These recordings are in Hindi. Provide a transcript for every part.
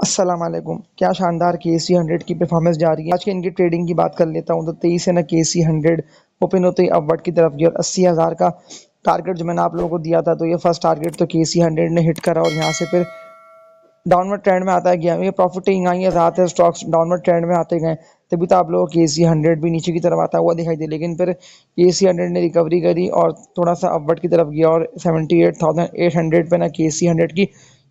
अस्सलाम वालेकुम। क्या शानदार KC100 की परफॉर्मेंस जा रही है। आज के इनकी ट्रेडिंग की बात कर लेता हूँ तो 23 से ना KC100 ओपन होते ही अपवर्ड की तरफ गया और 80,000 का टारगेट जो मैंने आप लोगों को दिया था, तो ये फर्स्ट टारगेट तो KC100 ने हिट करा और यहाँ से फिर डाउनवर्ड ट्रेंड में आता गया। ये प्रॉफिटिंग आई है, ज़्यादातर स्टॉक्स डाउनवर्ड ट्रेंड में आते गए, तभी तो आप लोगों को KC100 भी नीचे की तरफ आता हुआ दिखाई दे। लेकिन फिर KC100 ने रिकवरी करी और थोड़ा सा अपवर्ड की तरफ गया और 78,800 पे ना KC100 की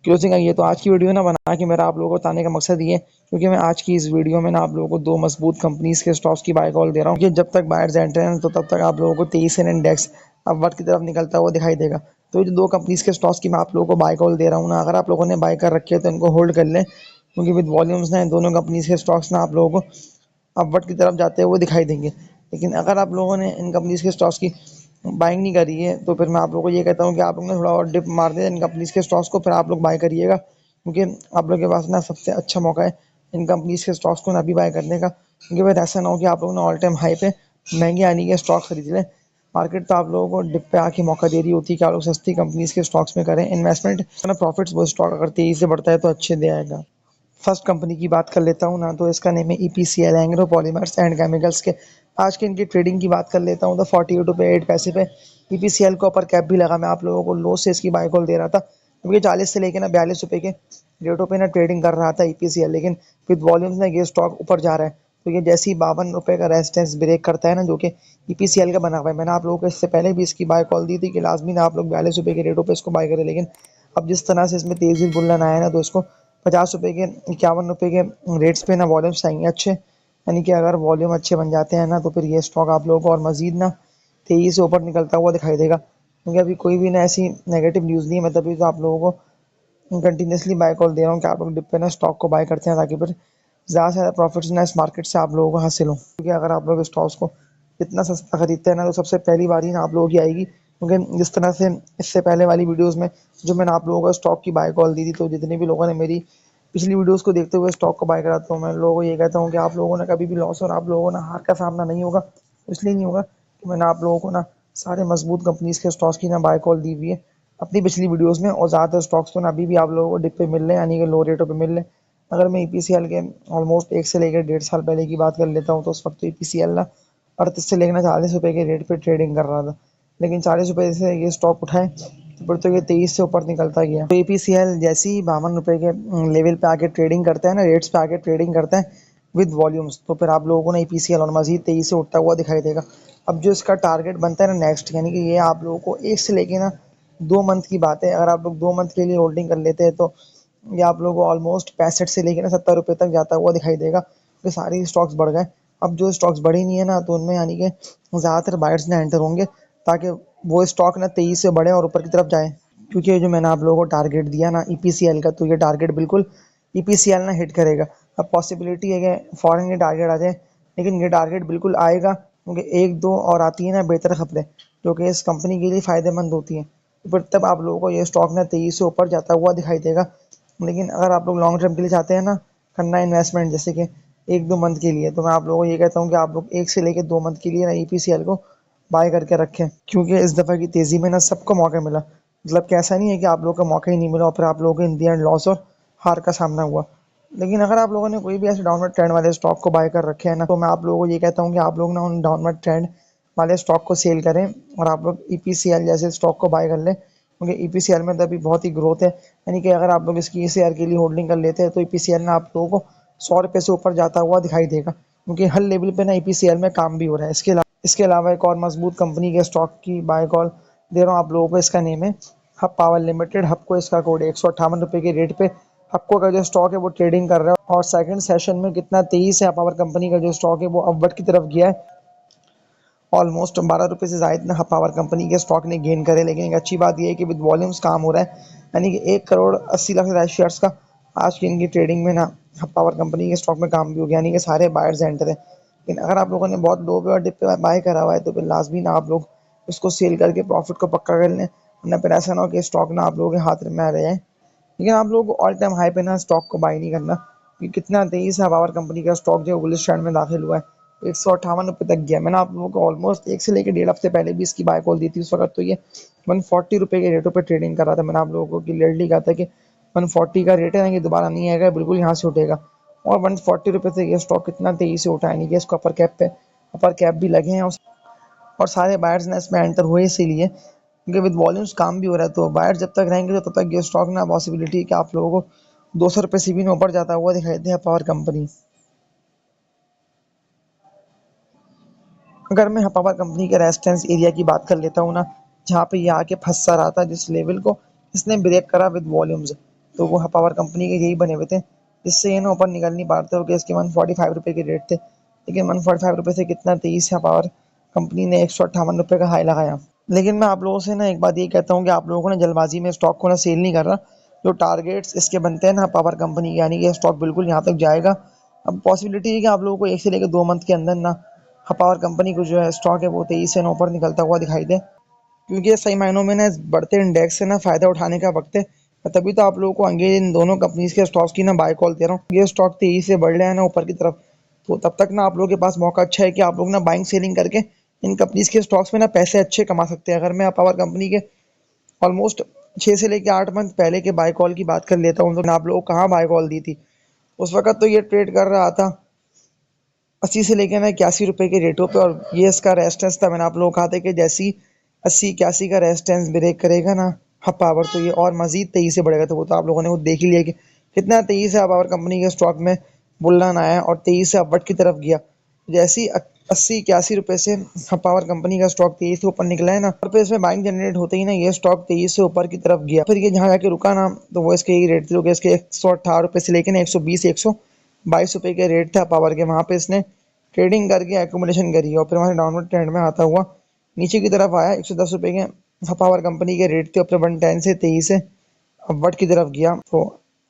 क्लोजिंग आई है। तो आज की वीडियो ना बना के मेरा आप लोगों को बताने का मकसद ये है, क्योंकि मैं आज की इस वीडियो में ना आप लोगों को दो मजबूत कंपनीज के स्टॉक्स की बाय कॉल दे रहा हूँ कि जब तक बायर्स एंटर हैं तो तब तक आप लोगों को 23 इंडेक्स अपवर्ड की तरफ निकलता हुआ दिखाई देगा। तो ये जो दो कंपनीज के स्टॉक्स की मैं आप लोगों को बाय कॉल दे रहा हूँ ना, अगर आप लोगों ने बाय कर रखे है तो इनको होल्ड कर लें, क्योंकि विद वॉल्यूम्स ना इन दोनों कंपनीज के स्टॉक्स ना आप लोगों को अपवर्ड की तरफ जाते हुए दिखाई देंगे। लेकिन अगर आप लोगों ने इन कंपनीज के स्टॉक्स की बाइंग नहीं करी है तो फिर मैं आप लोगों को ये कहता हूँ कि आप लोग ने थोड़ा और डिप मार दें इन कंपनीज के स्टॉक्स को, फिर आप लोग बाय करिएगा, क्योंकि आप लोग के पास ना सबसे अच्छा मौका है इन कंपनीज के स्टॉक्स को ना अभी बाय करने का। क्योंकि फिर ऐसा ना हो कि आप लोग ने ऑल टाइम हाई पे महंगे आने के स्टॉक खरीद लें। मार्केट तो आप लोगों को डिप पे आके मौका दे रही होती है कि आप लोग सस्ती कंपनीज के स्टॉक्स में करें इन्वेस्टमेंट, ना प्रॉफिट्स वो स्टॉक अगर तेजी से बढ़ता है तो अच्छे दे आएगा। फर्स्ट कंपनी की बात कर लेता हूँ ना, तो इसका नेम है EPCL, Engro polymers and chemicals के। आज के इनकी ट्रेडिंग की बात कर लेता हूँ तो 48 रुपये 8 पैसे पे EPCL को अपर कैप भी लगा। मैं आप लोगों को लो से इसकी बाय कॉल दे रहा था, क्योंकि 40 से लेकर ना 42 रुपये के रेटों पे ना ट्रेडिंग कर रहा था EPCL। लेकिन विद वॉल्यूम्स ना ये स्टॉक ऊपर जा रहा है, तो ये जैसे ही 52 रुपये का रेजिस्टेंस ब्रेक करता है ना, जो कि EPCL का बना हुआ है, मैंने आप लोगों को इससे पहले भी इसकी बाय कॉल दी थी कि लाजमी ना आप लोग 42 रुपये के रेटों पे इसको बाय करें। लेकिन अब जिस तरह से इसमें तेजी बुलन आया ना, तो इसको 50 रुपये के 51 रुपये के रेट्स पे ना वॉल्यूम्स चाहिए अच्छे, यानी कि अगर वॉल्यूम अच्छे बन जाते हैं ना, तो फिर ये स्टॉक आप लोगों को और मजीद ना तेजी से ऊपर निकलता हुआ दिखाई देगा। क्योंकि अभी कोई भी ना ऐसी नेगेटिव न्यूज़ नहीं है, मैं तभी तो आप लोगों को कंटिन्यूसली बाय कॉल दे रहा हूँ कि आप लोग डिप पे ना स्टॉक को बाय करते हैं, ताकि फिर ज़्यादा से ज़्यादा प्रॉफिट्स ना इस मार्केट से आप लोगों को हासिल हो। क्योंकि अगर आप लोग स्टॉक्स को इतना सस्ता खरीदते हैं ना, तो सबसे पहली बारी ना आप लोगों की आएगी। क्योंकि जिस तरह से इससे पहले वाली वीडियोज़ में जो मैंने आप लोगों को स्टॉक की बाय कॉल दी थी, तो जितने भी लोगों ने मेरी पिछली वीडियोस को देखते हुए स्टॉक को बाय करा, तो मैं लोगों को ये कहता हूँ कि आप लोगों ने कभी भी लॉस और आप लोगों को ना हार का सामना नहीं होगा। इसलिए नहीं होगा कि मैंने आप लोगों को ना सारे मजबूत कंपनीज के स्टॉक्स की ना बाय कॉल दी हुई है अपनी पिछली वीडियोस में, और ज़्यादातर स्टॉक्स तो ना अभी भी आप लोगों को डिप पे मिल रहे हैं, यानी कि लो रेटों पे मिल रहे हैं। अगर मैं EPCL के ऑलमोस्ट 1 से लेकर 1.5 साल पहले की बात कर लेता हूँ, तो उस वक्त तो EPCL ना 38 से लेकर 40 रुपये के रेट पे ट्रेडिंग कर रहा था। लेकिन 40 रुपये से ये स्टॉक उठाए तो फिर तो ये 23 से ऊपर निकलता गया। तो EPCL जैसे ही 52 रुपये के लेवल पे आके ट्रेडिंग करता है ना, रेट्स पे आके ट्रेडिंग करता है विद वॉल्यूम्स, तो फिर आप लोगों को ना EPCL और मजीद तेजी से उठता हुआ दिखाई देगा। अब जो इसका टारगेट बनता है ना नेक्स्ट, यानी कि ये आप लोगों को 1 से लेके ना 2 मंथ की बात है, अगर आप लोग 2 मंथ के लिए होल्डिंग कर लेते हैं तो ये आप लोगों को ऑलमोस्ट 65 से लेकर ना 70 रुपये तक जाता हुआ दिखाई देगा। तो सारी स्टॉक्स बढ़ गए। अब जो स्टॉक्स बढ़ी नहीं है ना, तो उनमें यानी कि ज़्यादातर बायर्स ना एंटर होंगे, ताकि वो स्टॉक ना तेजी से बढ़े और ऊपर की तरफ जाए। क्योंकि ये जो मैंने आप लोगों को टारगेट दिया ना EPCL का, तो ये टारगेट बिल्कुल EPCL ना हिट करेगा। अब पॉसिबिलिटी है कि फॉरेन ये टारगेट आ जाए, लेकिन ये टारगेट बिल्कुल आएगा, क्योंकि एक दो और आती है ना बेहतर खबरें, जो कि इस कंपनी के लिए फ़ायदेमंद होती हैं। तो फिर तब आप लोगों को ये स्टॉक ना तेजी से ऊपर जाता हुआ दिखाई देगा। लेकिन अगर आप लोग लॉन्ग टर्म के लिए चाहते हैं ना करना इन्वेस्टमेंट, जैसे कि 1-2 मंथ के लिए, तो मैं आप लोगों को ये कहता हूँ कि आप लोग 1 से लेकर 2 मंथ के लिए ना EPCL को बाय करके रखें। क्योंकि इस दफ़ा की तेज़ी में ना सबको मौका मिला, मतलब कि ऐसा नहीं है कि आप लोगों को मौका ही नहीं मिला और फिर आप लोगों को इन दी एंड लॉस और हार का सामना हुआ। लेकिन अगर आप लोगों ने कोई भी ऐसे डाउनवर्ड ट्रेंड वाले स्टॉक को बाय कर रखे हैं ना, तो मैं आप लोगों को ये कहता हूँ कि आप लोग ना उन डाउनवर्ड ट्रेंड वाले स्टॉक को सेल करें और आप लोग EPCL जैसे स्टॉक को बाय कर लें। क्योंकि EPCL में तो अभी बहुत ही ग्रोथ है, यानी कि अगर आप लोग इसकी इस ईयर के लिए होल्डिंग कर लेते हैं तो EPCL ना आप लोगों को 100 रुपये से ऊपर जाता हुआ दिखाई देगा। क्योंकि हर लेवल पे ना EPCL में काम भी हो रहा है। इसके अलावा एक और मजबूत कंपनी के स्टॉक की बाय कॉल दे रहा हूँ आप लोगों को। इसका नेम है हब पावर लिमिटेड। हबको इसका कोड है 158 रुपये के रेट पे हबको का जो स्टॉक है वो ट्रेडिंग कर रहा है, और सेकंड सेशन में कितना तेजी से पावर कंपनी का जो स्टॉक है वो अपवर्ड की तरफ गया है। ऑलमोस्ट 12 रुपये से ज़ायद ना पावर कंपनी के स्टॉक ने गेन करे। लेकिन एक अच्छी बात यह है कि विद वॉल्यूम्स काम हो रहा है, यानी कि 1 करोड़ 80 लाख से ज़्यादा शेयर्स का आज की इनकी ट्रेडिंग में ना पावर कंपनी के स्टॉक में काम भी हो गया, यानी कि सारे बायर्स एंटर हैं। लेकिन अगर आप लोगों ने बहुत लो पे और डिप पे बाय करा हुआ है, तो फिर लाजमी ना आप लोग उसको सेल करके प्रॉफिट को पक्का कर लें, वरना फिर ऐसा ना हो कि स्टॉक ना आप लोगों के हाथ में आ रहे हैं। लेकिन आप लोगों को ऑल टाइम हाई पे ना स्टॉक को बाय नहीं करना, कि कितना तेजी से पावर कंपनी का स्टॉक जो है बुलिश ट्रेंड में दाखिल हुआ है, 158 रुपये तक गया। मैंने आप लोगों को ऑलमोस्ट 1 से लेकर 1.5 हफ्ते पहले भी इसकी बाय कॉल दी थी। उस वक्त तो ये 140 रुपये के रेटों पे ट्रेडिंग कर रहा था। मैंने आप लोगों को क्लियरली कहा था कि 140 का रेट है ना, ये दोबारा नहीं आएगा, बिल्कुल यहाँ से उठेगा। और 140 रुपये से ये स्टॉक कितना तेजी से उठा, यानी कि इसको अपर कैप भी लगे हैं, और सारे बायर्स ना इसमें एंटर हुए इसीलिए क्योंकि विद वॉल्यूम्स काम भी हो रहा है। तो बायर जब तक रहेंगे तो तब तक ये स्टॉक ना पॉसिबिलिटी कि आप लोगों को 200 रुपये से भी में ऊपर जाता हुआ दिखाई दे पावर कंपनी। अगर मैं पावर कंपनी के रेजिस्टेंस एरिया की बात कर लेता हूँ ना, जहाँ पे ये आके फंस सा रहा था, जिस लेवल को इसने ब्रेक करा विद वॉल्यूम्स, तो वो पावर कंपनी के यही बने हुए थे, जिससे ये ना ऊपर निकल नहीं पाते हो कि इसके 145 रुपये के रेट थे। लेकिन 145 रुपये से कितना तेईस है, पावर कंपनी ने 158 रुपये का हाई लगाया। लेकिन मैं आप लोगों से ना एक बात ये कहता हूँ कि आप लोगों को ना जल्दबाजी में स्टॉक को ना सेल नहीं कर रहा। जो टारगेट्स इसके बनते हैं ना पावर कंपनी के, यानी कि स्टॉक बिल्कुल यहाँ तक जाएगा। अब पॉसिबिलिटी है कि आप लोगों को 1 से लेकर 2 मंथ के अंदर ना पावर कंपनी को जो है स्टॉक है वो 23 से ऊपर निकलता हुआ दिखाई दे, क्योंकि ये सही मायनों में ना बढ़ते इंडेक्स से ना फायदा उठाने का वक्त है। तभी तो आप लोगों को आगे इन दोनों कंपनीज के स्टॉक्स की ना बाय कॉल दे रहा हूँ। ये स्टॉक तेजी से बढ़ रहे हैं ना ऊपर की तरफ, तो तब तक ना आप लोगों के पास मौका अच्छा है कि आप लोग ना बाइंग सेलिंग करके इन कंपनीज के स्टॉक्स में ना पैसे अच्छे कमा सकते हैं। अगर मैं पावर कंपनी के ऑलमोस्ट 6 से लेकर 8 मंथ पहले के बाय कॉल की बात कर लेता हूँ, तो आप लोगों को कहाँ बाय कॉल दी थी। उस वक्त तो ये ट्रेड कर रहा था 80 से लेकर ना 81 रुपये के रेटों पे, और ये इसका रेजिस्टेंस था। मैंने आप लोगों को कहा था कि जैसी 80-81 का रेजिस्टेंस ब्रेक करेगा ना पावर, तो ये और मजीद तेजी से बढ़ेगा। तो वो तो आप लोगों ने वो देख ही लिया कि कितना तेजी से पावर कंपनी के स्टॉक में बुल्रन आया और तेजी से अपवर्ड की तरफ गया। जैसी 80-81 रुपये से पावर कंपनी का स्टॉक तेजी से ऊपर निकला है ना, और फिर इसमें बाइंग जनरेट होते ही ना ये स्टॉक तेजी से ऊपर की तरफ गया। फिर ये जहाँ जाके रुका ना, तो वो इसके यही रेट थे, जो कि इसके 118 रुपये से लेकर ना 120-122 रुपये के रेट था पावर के। वहाँ पे इसने ट्रेडिंग करके एक्यूमुलेशन करी, और फिर वहाँ डाउनवर्ड ट्रेंड में आता हुआ नीचे की तरफ आया। 110 रुपये के पावर कंपनी के रेट थे, और फिर 110 से 23 से अपवर्ड की तरफ गया। तो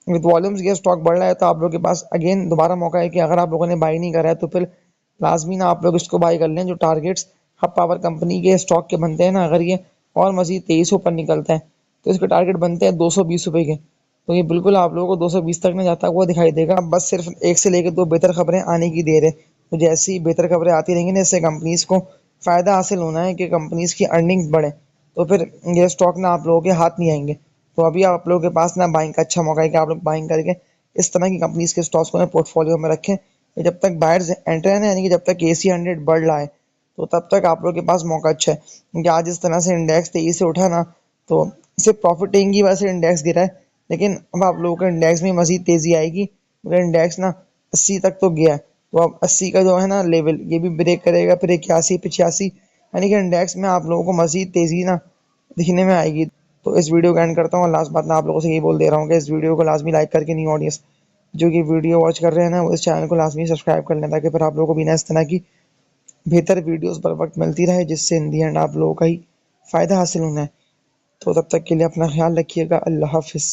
विद वॉल्यूम्स ये स्टॉक बढ़ रहा है, तो आप लोगों के पास अगेन दोबारा मौका है कि अगर आप लोगों ने बाई नहीं करा है तो फिर लाजमी ना आप लोग इसको बाई कर लें। जो टारगेट्स हब पावर कंपनी के स्टॉक के बनते हैं ना, अगर ये और मजीद 23 ऊपर निकलता है तो इसके टारगेट बनते हैं 220 रुपये के। तो ये बिल्कुल आप लोगों को 220 तक ना जाता हुआ दिखाई देगा। अब बस सिर्फ 1 से लेकर 2 बेहतर खबरें आने की देर है। तो जैसी ही बेहतर खबरें आती रहेंगी ना, इससे कंपनीज को फ़ायदा हासिल होना है कि कंपनीज की अर्निंग्स बढ़े, तो फिर ये स्टॉक ना आप लोगों के हाथ नहीं आएंगे। तो अभी आप लोगों के पास ना बाइंग का अच्छा मौका है कि आप लोग बाइंग करके इस तरह की कंपनीज के स्टॉक्स को ना पोर्टफोलियो में रखें। जब तक बायर्स एंटर है ना, यानी कि जब तक KC 100 बढ़ रहा है, तो तब तक आप लोगों के पास मौका अच्छा है। क्योंकि आज इस तरह से इंडेक्स तेजी से उठा ना, तो सिर्फ प्रॉफिट टेकिंग की वजह से इंडेक्स गिरा है। लेकिन अब आप लोगों का इंडेक्स में मजीद तेजी आएगी, मगर इंडेक्स ना 80 तक तो गया है। तो अब 80 का जो है ना लेवल, ये भी ब्रेक करेगा, फिर 81-85, यानी कि इंडेक्स में आप लोगों को मजीद तेजी ना दिखने में आएगी। तो इस वीडियो को एंड करता हूँ, और लास्ट बात मैं आप लोगों से यही बोल दे रहा हूँ कि इस वीडियो को लाजमी लाइक करके न्यू ऑडियंस जो कि वीडियो वॉच कर रहे हैं ना, वो इस चैनल को लाजमी सब्सक्राइब कर लें, ताकि फिर आप लोगों को भी ना इस तरह की बेहतर वीडियोस पर वक्त मिलती रहे, जिससे इन दी एंड आप लोगों का ही फ़ायदा हासिल होना है। तो तब तक के लिए अपना ख्याल रखिएगा। अल्लाह हाफिज़।